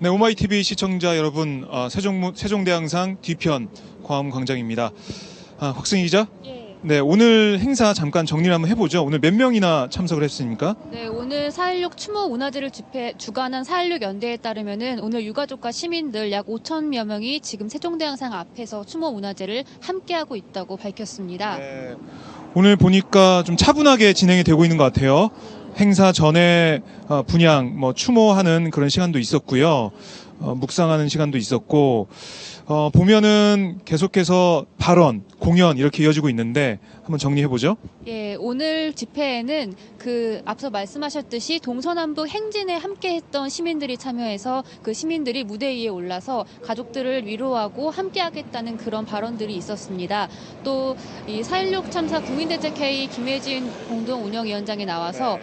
네, 오마이TV 시청자 여러분, 세종대왕상 뒤편 광화문광장입니다. 곽승희 기자? 예. 네, 오늘 행사 잠깐 정리를 한번 해보죠. 오늘 몇 명이나 참석을 했습니까? 네, 오늘 4.16 추모 문화제를 주관한 4.16 연대에 따르면은 오늘 유가족과 시민들 약 5천여 명이 지금 세종대왕상 앞에서 추모 문화제를 함께하고 있다고 밝혔습니다. 네, 오늘 보니까 좀 차분하게 진행이 되고 있는 것 같아요. 행사 전에 분향, 추모하는 그런 시간도 있었고요. 묵상하는 시간도 있었고, 보면은 계속해서 발언, 공연 이렇게 이어지고 있는데 한번 정리해보죠. 예, 오늘 집회에는 앞서 말씀하셨듯이 동서남북 행진에 함께했던 시민들이 참여해서 그 시민들이 무대 위에 올라서 가족들을 위로하고 함께하겠다는 그런 발언들이 있었습니다. 또 이 4.16 참사 국민대책회의 김혜진 공동운영위원장이 나와서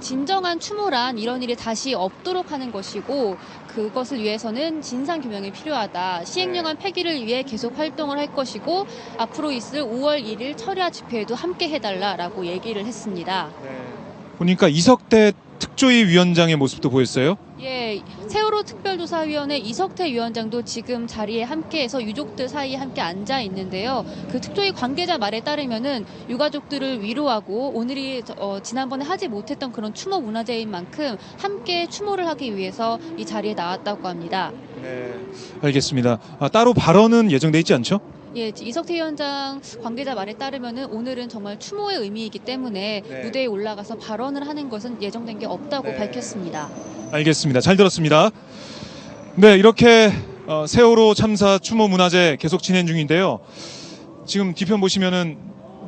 진정한 추모란 이런 일이 다시 없도록 하는 것이고 그것을 위해서는 진상규명이 필요하다. 시행령안 폐기를 위해 계속 활동을 할 것이고 앞으로 있을 5월 1일 철야 집회에도 함께 해달라라고 얘기를 했습니다. 보니까 이석태 특조위 위원장의 모습도 보였어요. 예, 세월호 특별조사위원회 이석태 위원장도 지금 자리에 함께해서 유족들 사이에 함께 앉아 있는데요. 그 특조위 관계자 말에 따르면은 유가족들을 위로하고 오늘이 지난번에 하지 못했던 그런 추모 문화제인 만큼 함께 추모를 하기 위해서 이 자리에 나왔다고 합니다. 네, 알겠습니다. 따로 발언은 예정돼 있지 않죠? 예, 이석태 위원장 관계자 말에 따르면은 오늘은 정말 추모의 의미이기 때문에 무대에 올라가서 발언을 하는 것은 예정된 게 없다고 밝혔습니다. 알겠습니다. 잘 들었습니다. 네, 이렇게 세월호 참사 추모 문화제 계속 진행 중인데요. 지금 뒤편 보시면은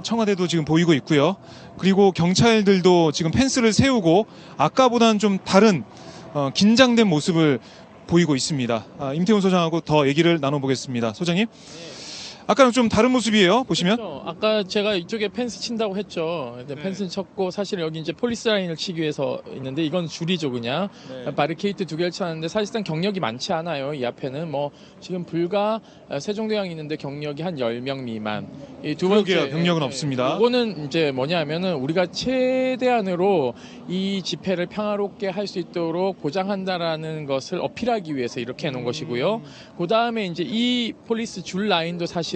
청와대도 지금 보이고 있고요. 그리고 경찰들도 지금 펜스를 세우고 아까보다는 좀 다른 긴장된 모습을 보이고 있습니다. 임태훈 소장하고 더 얘기를 나눠보겠습니다. 소장님. 아까는 좀 다른 모습이에요. 보시면. 그렇죠. 아까 제가 이쪽에 펜스 친다고 했죠. 근데 펜스 쳤고 사실 여기 이제 폴리스 라인을 치기 위해서 있는데 이건 줄이죠 그냥. 바리케이트 2개를 쳐놨는데 사실상 경력이 많지 않아요. 이 앞에는 지금 불과 세종대왕이 있는데 경력이 한 10명 미만. 이 두 번째 경력은 없습니다. 이거는 이제 뭐냐면은 우리가 최대한으로 이 집회를 평화롭게 할 수 있도록 보장한다라는 것을 어필하기 위해서 이렇게 해놓은 것이고요. 그 다음에 이제 이 폴리스 줄 라인도 사실은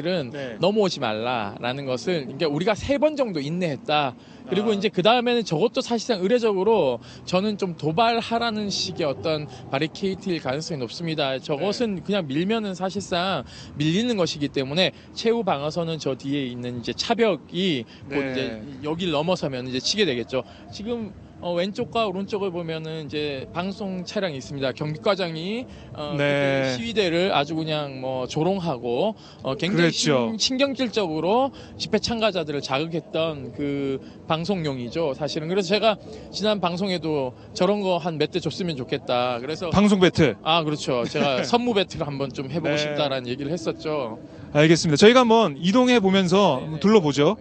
넘어오지 말라라는 것을 그러니까 우리가 3번 정도 인내했다. 그리고 이제 그 다음에는 저것도 사실상 의례적으로 저는 좀 도발하라는 식의 어떤 바리케이트일 가능성이 높습니다. 저것은 그냥 밀면은 사실상 밀리는 것이기 때문에 최후 방어선은 저 뒤에 있는 이제 차벽이 곧 이제 여기를 넘어서면 이제 치게 되겠죠. 지금 왼쪽과 오른쪽을 보면은 이제 방송 차량이 있습니다. 경비과장이 그 시위대를 아주 그냥 조롱하고 굉장히 신경질적으로 집회 참가자들을 자극했던 그 방송용이죠. 사실은 그래서 제가 지난 방송에도 저런 거 한 몇 대 줬으면 좋겠다. 그래서 방송 배틀. 그렇죠. 제가 선무 배틀을 한번 좀 해보고 싶다라는 얘기를 했었죠. 알겠습니다. 저희가 한번 이동해 보면서 둘러보죠.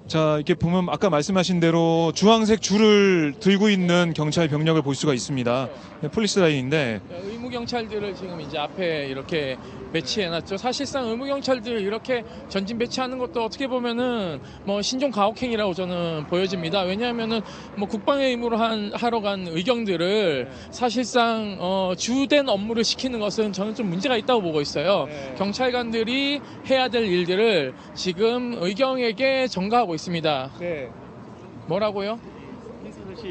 자, 이렇게 보면 아까 말씀하신 대로 주황색 줄을 들고 있는 경찰 병력을 볼 수가 있습니다. 폴리스 라인인데 의무 경찰들을 지금 이제 앞에 이렇게 배치해놨죠. 사실상 의무 경찰들 이렇게 전진 배치하는 것도 어떻게 보면은 신종 가혹행위라고 저는 보여집니다. 왜냐하면은 국방의 의무로 하러 간 의경들을 사실상 주된 업무를 시키는 것은 저는 좀 문제가 있다고 보고 있어요. 경찰관들이 해야 될 일들을 지금 의경에게 전가하고 있습니다. 뭐라고요?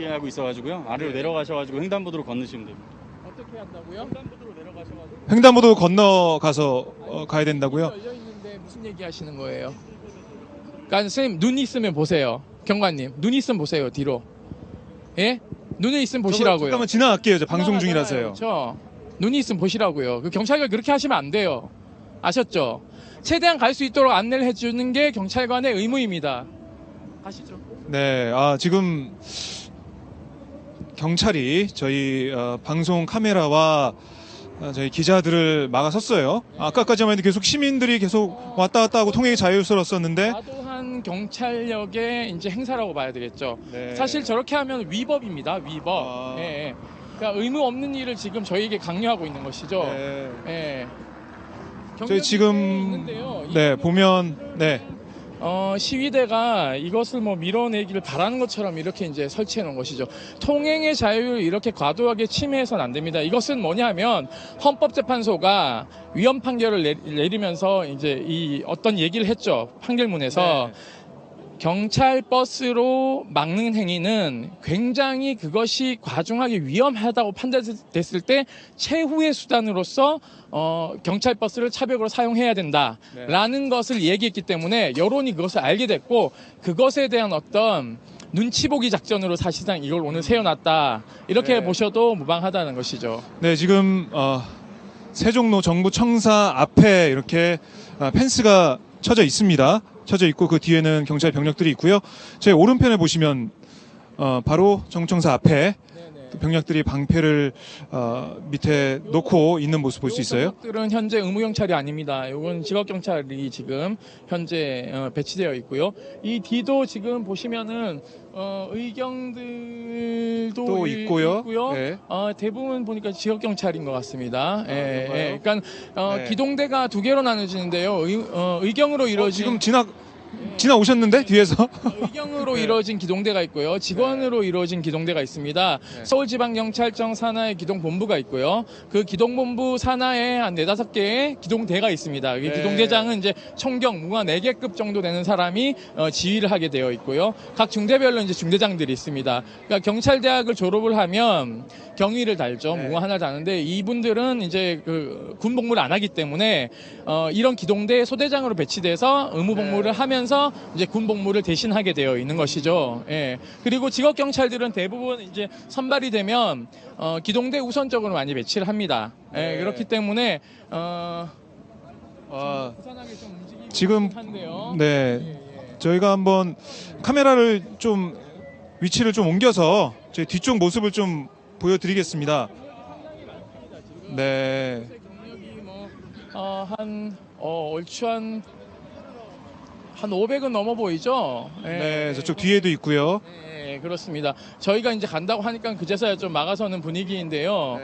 하고 있어가지고요. 아래로 내려가셔가지고 횡단보도로 건너시면 됩니다. 어떻게 한다고요? 횡단보도로 내려가셔가지고. 횡단보도 건너가서 가야 된다고요? 열려 있는데 무슨 얘기 하시는 거예요? 그러니까 선생님 눈 있으면 보세요. 경관님 눈 있으면 보세요 뒤로. 예? 눈이 있으면 보시라고요. 잠깐만 지나갈게요. 저 방송 중이라서요. 그렇죠. 눈이 있으면 보시라고요. 그 경찰관 그렇게 하시면 안 돼요. 아셨죠? 최대한 갈 수 있도록 안내를 해주는 게 경찰관의 의무입니다. 가시죠. 네, 지금 경찰이 저희 방송 카메라와 저희 기자들을 막아섰어요. 아까까지만 해도 계속 시민들이 계속 왔다 갔다 하고 통행이 자유스러웠었는데 과도한 경찰력의 이제 행사라고 봐야 되겠죠. 사실 저렇게 하면 위법입니다. 위법. 그러니까 의무 없는 일을 지금 저희에게 강요하고 있는 것이죠. 저희 지금 보면 시위대가 이것을 뭐 밀어내기를 바라는 것처럼 이렇게 이제 설치해 놓은 것이죠. 통행의 자유를 이렇게 과도하게 침해해서는 안 됩니다. 이것은 뭐냐면 헌법재판소가 위헌 판결을 내리면서 이제 이 어떤 얘기를 했죠. 판결문에서. 네. 경찰 버스로 막는 행위는 굉장히 그것이 과중하게 위험하다고 판단됐을 때 최후의 수단으로서 경찰 버스를 차벽으로 사용해야 된다라는 것을 얘기했기 때문에 여론이 그것을 알게 됐고 그것에 대한 어떤 눈치 보기 작전으로 사실상 이걸 오늘 세워놨다 이렇게 네. 보셔도 무방하다는 것이죠. 네, 지금 세종로 정부 청사 앞에 이렇게 펜스가 쳐져 있습니다. 쳐져 있고 그 뒤에는 경찰 병력들이 있고요. 제 오른편에 보시면 바로 정청사 앞에 병력들이 방패를 밑에 놓고 있는 모습 볼 수 있어요. 병력들은 현재 의무 경찰이 아닙니다. 이건 직업 경찰이 지금 현재 배치되어 있고요. 이 뒤도 지금 보시면은 의경들도 또 있고요. 네. 대부분 보니까 직업 경찰인 것 같습니다. 그런가요? 그러니까 네. 기동대가 두 개로 나눠지는데요. 의경으로 이루어진 지금 지나오셨는데 뒤에서 의경으로 네. 이루어진 기동대가 있고요. 직원으로 이루어진 기동대가 있습니다. 네. 서울지방경찰청 산하에 기동본부가 있고요. 그 기동본부 산하에 한 4-5개의 기동대가 있습니다. 이 네. 기동대장은 이제 총경 무가 4개급 정도 되는 사람이 지휘를 하게 되어 있고요. 각 중대별로 이제 중대장들이 있습니다. 그러니까 경찰대학을 졸업을 하면 경위를 달죠. 네. 무가 하나 다는데 이분들은 이제 그 군 복무를 안 하기 때문에 이런 기동대 소대장으로 배치돼서 의무 복무를 네. 하면서 이제 군 복무를 대신하게 되어 있는 것이죠. 예. 그리고 직업 경찰들은 대부분 이제 선발이 되면 기동대 우선적으로 많이 배치를 합니다. 네. 예, 그렇기 때문에 부산하게 좀 움직이고 지금 한데요. 네, 예, 예. 저희가 한번 카메라를 좀 위치를 좀 옮겨서 제 뒤쪽 모습을 좀 보여드리겠습니다. 네. 경력이 얼추 한 500은 넘어 보이죠? 예. 네, 저쪽 뒤에도 있고요. 네, 그렇습니다. 저희가 이제 간다고 하니까 그제서야 좀 막아서는 분위기인데요.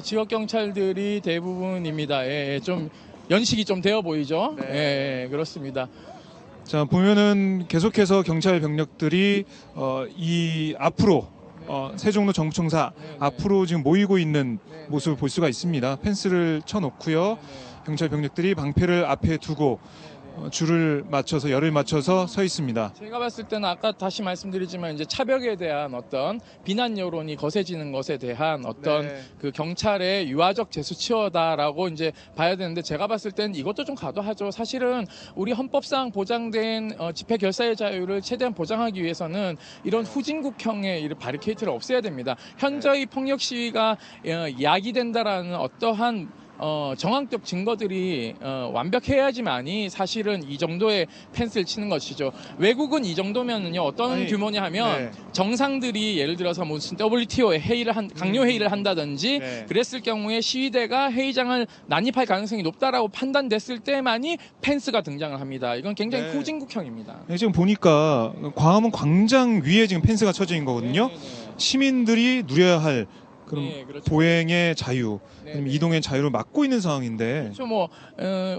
직업 경찰들이 대부분입니다. 좀 연식이 좀 되어 보이죠? 네. 그렇습니다. 자, 보면은 계속해서 경찰 병력들이 이 앞으로 세종로 정부청사 앞으로 지금 모이고 있는 모습을 볼 수가 있습니다. 펜스를 쳐놓고요. 경찰 병력들이 방패를 앞에 두고 줄을 맞춰서 열을 맞춰서 서 있습니다. 제가 봤을 때는 아까 다시 말씀드리지만 이제 차벽에 대한 어떤 비난 여론이 거세지는 것에 대한 어떤 네. 그 경찰의 유화적 제수치어다라고 이제 봐야 되는데 제가 봤을 때는 이것도 좀 과도하죠. 사실은 우리 헌법상 보장된 집회 결사의 자유를 최대한 보장하기 위해서는 이런 후진국형의 이런 바리케이트를 없애야 됩니다. 현저히 폭력 시위가 야기된다라는 어떠한 정황적 증거들이 완벽해야지만이 사실은 이 정도의 펜스를 치는 것이죠. 외국은 이 정도면은요 어떤 아니, 규모냐 하면 네. 정상들이 예를 들어서 무슨 WTO에 강요 회의를 한다든지 네. 그랬을 경우에 시위대가 회의장을 난입할 가능성이 높다라고 판단됐을 때만이 펜스가 등장을 합니다. 이건 굉장히 네. 후진국형입니다. 네, 지금 보니까 광화문 광장 위에 지금 펜스가 쳐져 있는 거거든요. 네네네. 시민들이 누려야 할 그럼 네, 그렇죠. 보행의 자유, 네, 아니면 네. 이동의 자유를 막고 있는 상황인데 그렇죠.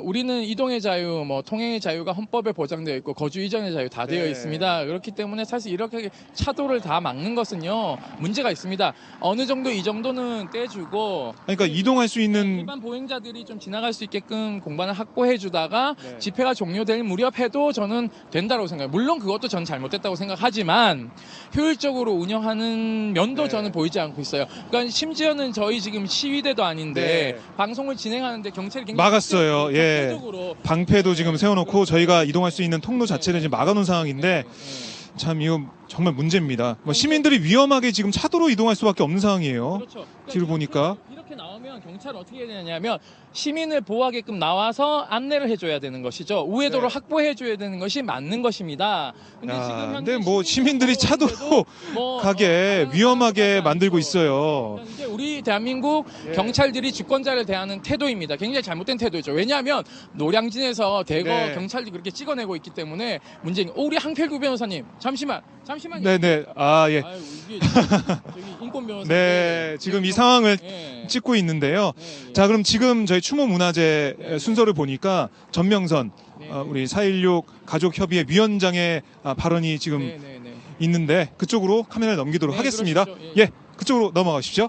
우리는 이동의 자유, 통행의 자유가 헌법에 보장되어 있고 거주 이전의 자유 다 되어 네. 있습니다. 그렇기 때문에 사실 이렇게 차도를 다 막는 것은요 문제가 있습니다. 어느 정도 이 정도는 떼주고 그러니까 이동할 수 있는 일반 보행자들이 좀 지나갈 수 있게끔 공간을 확보해주다가 네. 집회가 종료될 무렵에도 저는 된다고 생각해요. 물론 그것도 전 잘못됐다고 생각하지만 효율적으로 운영하는 면도 네. 저는 보이지 않고 있어요. 그러니까 심지어는 저희 지금 시위대도 아닌데 네. 방송을 진행하는데 경찰이 굉장히 막았어요. 예. 적극적으로 방패도 지금 세워놓고 저희가 이동할 수 있는 통로 자체를 지금 막아놓은 상황인데 참 이거 정말 문제입니다. 뭐 시민들이 위험하게 지금 차도로 이동할 수밖에 없는 상황이에요. 그렇죠. 뒤를 보니까. 이렇게 나오면 경찰은 어떻게 해야 되냐면 시민을 보호하게끔 나와서 안내를 해줘야 되는 것이죠. 우회도를 네. 확보해줘야 되는 것이 맞는 것입니다. 근데 지금 현재 근데 뭐 시민들이 차도로 가게 위험하게 만들고 있어요. 이제 우리 대한민국 예. 경찰들이 주권자를 대하는 태도입니다. 굉장히 잘못된 태도죠. 왜냐하면 노량진에서 대거 네. 경찰들이 그렇게 찍어내고 있기 때문에 문제인. 우리 한필구 변호사님 잠시만요. 네네. 아 예. 아유, 이게 저기 인권 변호사. 네. 지금 이 상황을 예. 찍고 있는데요. 예, 예. 자, 그럼 지금 저희 추모 문화제 순서를 보니까 전명선, 네. 우리 4.16 가족협의회 위원장의 발언이 지금 네네네. 있는데 그쪽으로 카메라를 넘기도록 네, 하겠습니다. 그러시죠. 예, 그쪽으로 넘어가십시오.